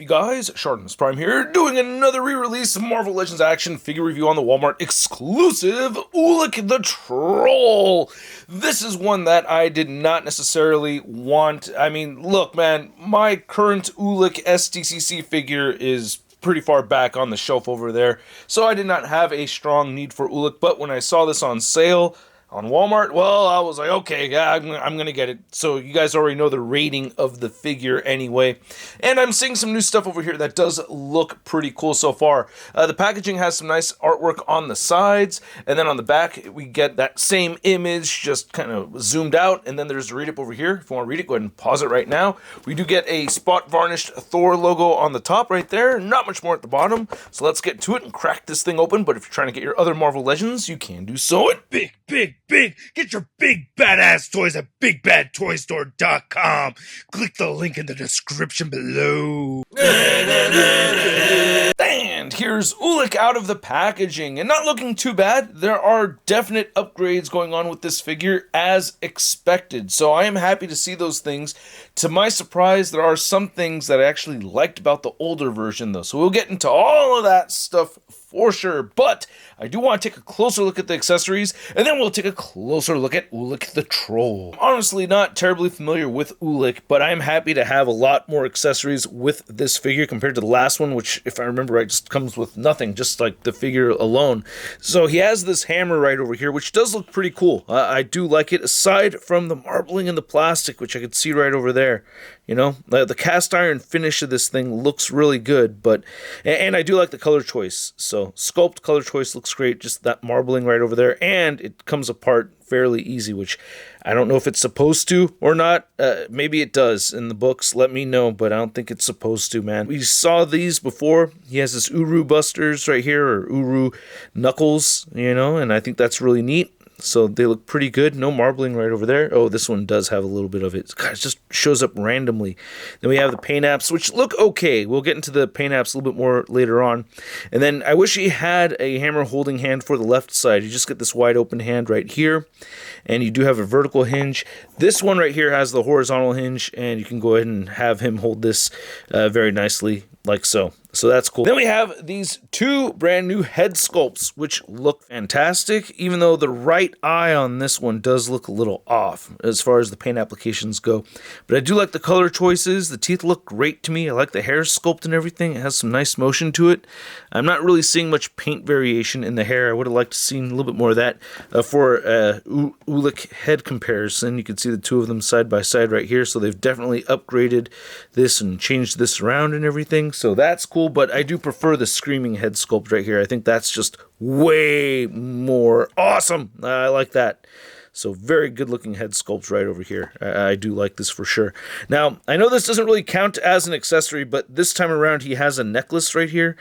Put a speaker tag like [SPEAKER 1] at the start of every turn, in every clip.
[SPEAKER 1] guys, ShartimusPrime here, doing another re-release of Marvel Legends action figure review on the Walmart exclusive Ulik the Troll. This is one that I did not necessarily want. I mean, look man, my current Ulik SDCC figure is pretty far back on the shelf over there, so I did not have a strong need for Ulik, but when I saw this on sale on Walmart, well, I was like, okay, yeah, I'm gonna get it. So you guys already know the rating of the figure anyway. And I'm seeing some new stuff over here that does look pretty cool so far. The packaging has some nice artwork on the sides, and then on the back, we get that same image, just kind of zoomed out, and then there's a read-up over here. If you want to read it, go ahead and pause it right now. We do get a spot-varnished Thor logo on the top right there, not much more at the bottom. So let's get to it and crack this thing open, but if you're trying to get your other Marvel Legends, you can do so at
[SPEAKER 2] Big! Get your big badass toys at BigBadToyStore.com. Click the link in the description below.
[SPEAKER 1] And here's Ulik out of the packaging, and not looking too bad. There are definite upgrades going on with this figure as expected, so I am happy to see those things. To my surprise, there are some things that I actually liked about the older version though, so we'll get into all of that stuff for sure, but I do want to take a closer look at the accessories, and then we'll take a closer look at Ulik the Troll. I'm honestly not terribly familiar with Ulik, but I'm happy to have a lot more accessories with this figure compared to the last one, which, if I remember right, just comes with nothing, just like the figure alone. So he has this hammer right over here, which does look pretty cool. I do like it, aside from the marbling and the plastic, which I could see right over there. You know, the cast iron finish of this thing looks really good, but, and I do like the color choice. So Sculpt color choice looks great, just that marbling right over there, and it comes apart fairly easy, which I don't know if it's supposed to or not. Maybe it does in the books, let me know, but I don't think it's supposed to, man. We saw these before. He has this Uru Busters right here, or Uru Knuckles, you know, and I think that's really neat. So they look pretty good. No marbling right over there. Oh, this one does have a little bit of it. God, it just shows up randomly. Then we have the paint apps, which look okay. We'll get into the paint apps a little bit more later on. And then I wish he had a hammer holding hand for the left side. You just get this wide open hand right here. And you do have a vertical hinge. This one right here has the horizontal hinge, and you can go ahead and have him hold this very nicely, like so. So that's cool. Then we have these two brand new head sculpts, which look fantastic, even though the right eye on this one does look a little off as far as the paint applications go. But I do like the color choices. The teeth look great to me. I like the hair sculpt and everything. It has some nice motion to it. I'm not really seeing much paint variation in the hair. I would have liked to see a little bit more of that. For Ulik head comparison, you can see the two of them side by side right here. So they've definitely upgraded this and changed this around and everything. So that's cool. But I do prefer the screaming head sculpt right here. I think that's just way more awesome. I like that. So very good looking head sculpt right over here. I do like this for sure. Now, I know this doesn't really count as an accessory, but this time around he has a necklace right here.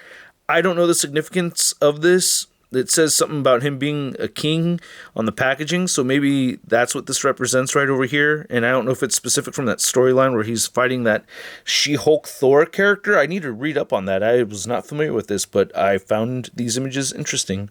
[SPEAKER 1] I don't know the significance of this. It says something about him being a king on the packaging, so maybe that's what this represents right over here. And I don't know if it's specific from that storyline where he's fighting that She-Hulk Thor character. I need to read up on that. I was not familiar with this, but I found these images interesting.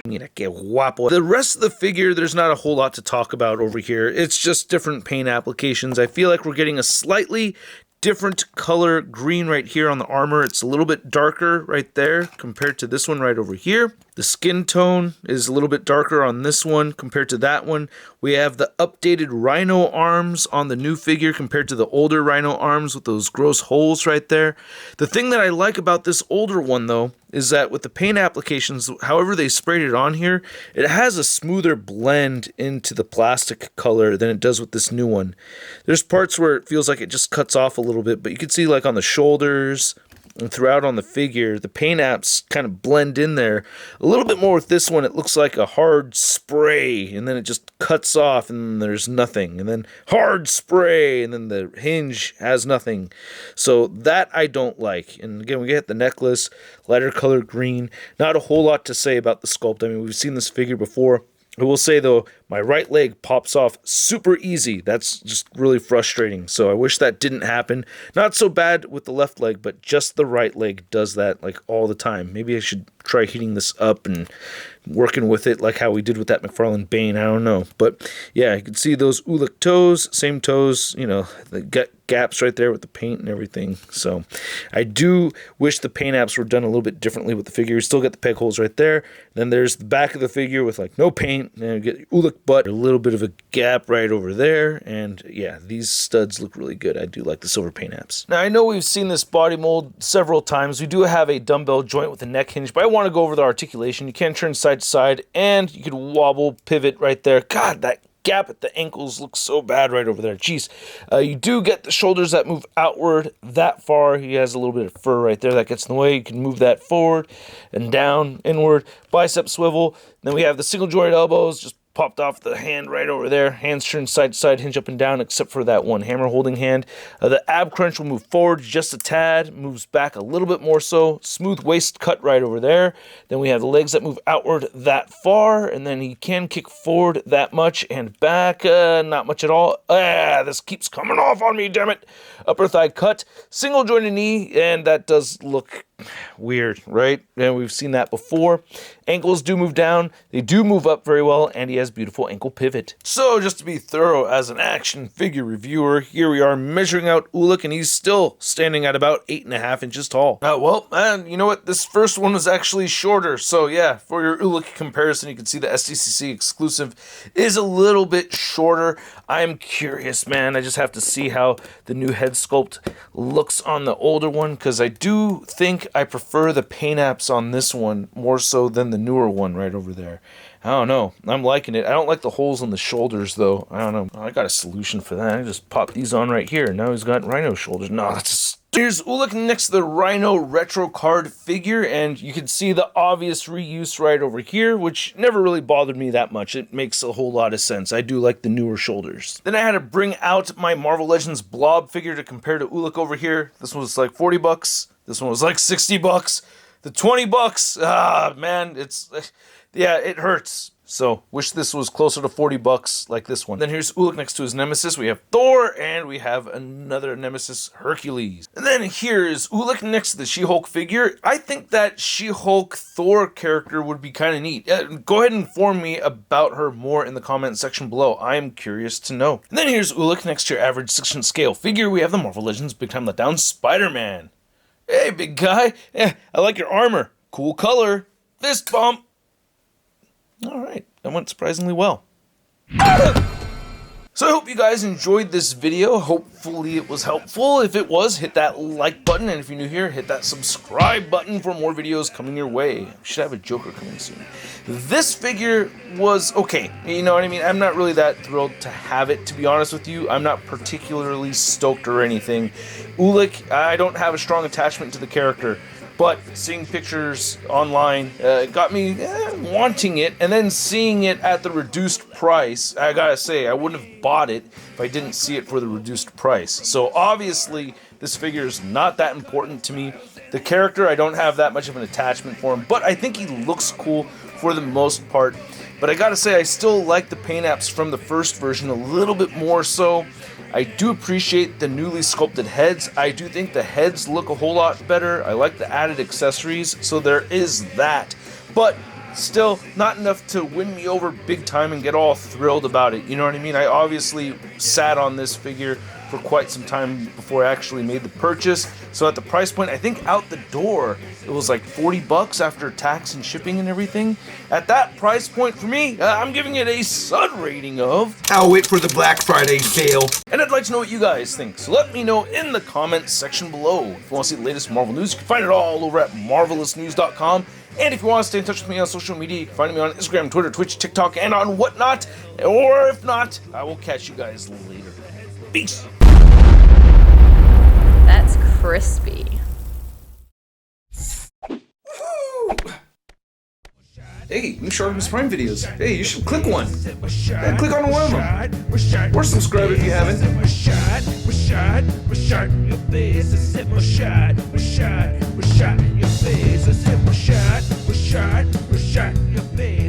[SPEAKER 1] Mira que guapo. The rest of the figure, there's not a whole lot to talk about over here. It's just different paint applications. I feel like we're getting a slightly different color green right here on the armor. It's a little bit darker right there compared to this one right over here. The skin tone is a little bit darker on this one compared to that one. We have the updated rhino arms on the new figure compared to the older rhino arms with those gross holes right there. The thing that I like about this older one though is that with the paint applications, however they sprayed it on here, it has a smoother blend into the plastic color than it does with this new one. There's parts where it feels like it just cuts off a little bit, but you can see like on the shoulders and throughout on the figure, the paint apps kind of blend in there. A little bit more with this one, it looks like a hard spray, and then it just cuts off, and then there's nothing. And then hard spray, and then the hinge has nothing. So that I don't like. And again, we get the necklace, lighter color green. Not a whole lot to say about the sculpt. I mean, we've seen this figure before. I will say, though, my right leg pops off super easy. That's just really frustrating. So I wish that didn't happen. Not so bad with the left leg, but just the right leg does that like all the time. Maybe I should try heating this up and working with it like how we did with that McFarlane Bane. I don't know. But yeah, you can see those Ulik toes, same toes, you know, the gaps right there with the paint and everything. So I do wish the paint apps were done a little bit differently with the figure. You still get the peg holes right there. Then there's the back of the figure with like no paint. And you get Ulik butt, a little bit of a gap right over there. And yeah, these studs look really good. I do like the silver paint apps. Now I know we've seen this body mold several times. We do have a dumbbell joint with a neck hinge, but I want to go over the articulation. You can turn side to side and you could wobble, pivot right there. God, that gap at the ankles looks so bad right over there. Jeez. You do get the shoulders that move outward that far. He has a little bit of fur right there that gets in the way. You can move that forward and down, inward, bicep swivel. Then we have the single joint elbows, just popped off the hand right over there. Hands turn side to side, hinge up and down, except for that one hammer holding hand. The ab crunch will move forward just a tad, moves back a little bit more so. Smooth waist cut right over there. Then we have the legs that move outward that far, and then he can kick forward that much and back, not much at all. This keeps coming off on me, damn it. Upper thigh cut, single jointed knee, and that does look weird, right? And we've seen that before. Ankles do move down, they do move up very well, and he has beautiful ankle pivot. So just to be thorough as an action figure reviewer, here we are measuring out Ulik, and he's still standing at about 8.5 inches tall. And you know what? This first one was actually shorter. So yeah, for your Ulik comparison, you can see the SDCC exclusive is a little bit shorter. I'm curious, man. I just have to see how the new head sculpt looks on the older one, because I do think I prefer the paint apps on this one more so than the newer one right over there. I don't know. I'm liking it. I don't like the holes on the shoulders, though. I don't know. I got a solution for that. I just pop these on right here. Now he's got rhino shoulders. No, that's just... Here's Ulik next to the Rhino retro card figure, and you can see the obvious reuse right over here, which never really bothered me that much. It makes a whole lot of sense. I do like the newer shoulders. Then I had to bring out my Marvel Legends Blob figure to compare to Ulik over here. This one was like 40 bucks. This one was like 60 bucks. The 20 bucks, man, yeah, it hurts. So, wish this was closer to 40 bucks like this one. Then here's Ulik next to his nemesis. We have Thor, and we have another nemesis, Hercules. And then here is Ulik next to the She-Hulk figure. I think that She-Hulk Thor character would be kind of neat. Go ahead and inform me about her more in the comment section below. I'm curious to know. And then here's Ulik next to your average 6-inch scale figure. We have the Marvel Legends Big Time Letdown Spider-Man. Hey, big guy. Yeah, I like your armor. Cool color. Fist bump. All right, that went surprisingly well. So I hope you guys enjoyed this video. Hopefully it was helpful. If it was, hit that like button. And if you're new here, hit that subscribe button for more videos coming your way. We should have a Joker coming soon. This figure was okay. You know what I mean? I'm not really that thrilled to have it, to be honest with you. I'm not particularly stoked or anything. Ulik, I don't have a strong attachment to the character. But seeing pictures online got me wanting it, and then seeing it at the reduced price, I gotta say, I wouldn't have bought it if I didn't see it for the reduced price. So obviously, this figure is not that important to me. The character, I don't have that much of an attachment for him, but I think he looks cool for the most part. But I gotta say, I still like the paint apps from the first version a little bit more so. I do appreciate the newly sculpted heads. I do think the heads look a whole lot better. I like the added accessories, so there is that. But still, not enough to win me over big time and get all thrilled about it. You know what I mean? I obviously sat on this figure for quite some time before I actually made the purchase. So at the price point, I think out the door, it was like 40 bucks after tax and shipping and everything. At that price point for me, I'm giving it a Sud rating of...
[SPEAKER 2] I'll wait for the Black Friday sale.
[SPEAKER 1] And I'd like to know what you guys think. So let me know in the comments section below. If you want to see the latest Marvel news, you can find it all over at marvelousnews.com. And if you want to stay in touch with me on social media, you can find me on Instagram, Twitter, Twitch, TikTok, and on whatnot. Or if not, I will catch you guys later. Peace.
[SPEAKER 3] That's crispy.
[SPEAKER 1] Woo! Hey, new ShartimusPrime videos. Hey, you should click one. Yeah, click on one of them. Or subscribe if you haven't.
[SPEAKER 2] Your face.